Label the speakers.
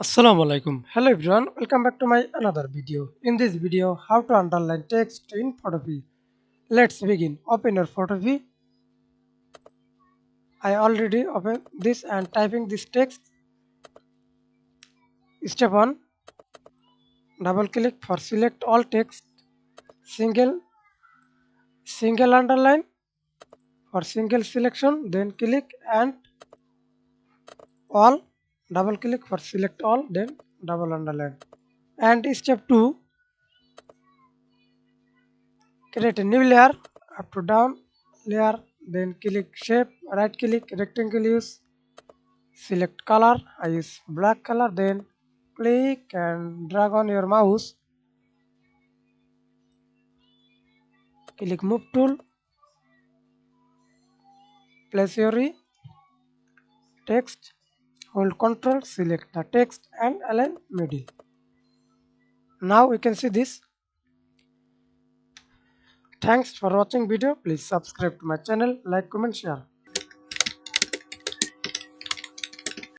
Speaker 1: Assalamu alaikum. Hello everyone, welcome back to my another video. In this video, how to underline text in photopea. Let's begin. Open your photopea. I already opened this and typing this text. Step 1. Double click for select all text. Single single underline for single selection. Then click and all. Double click for select all. Then double underline. And step 2. Create a new layer up to down layer, then click shape, right click rectangle, use select color. I use black color, then click and drag on your mouse, click move tool, place your text, hold control, select the text and align middle. Now we can see this. Thanks for watching video. Please subscribe to my channel, like, comment, share.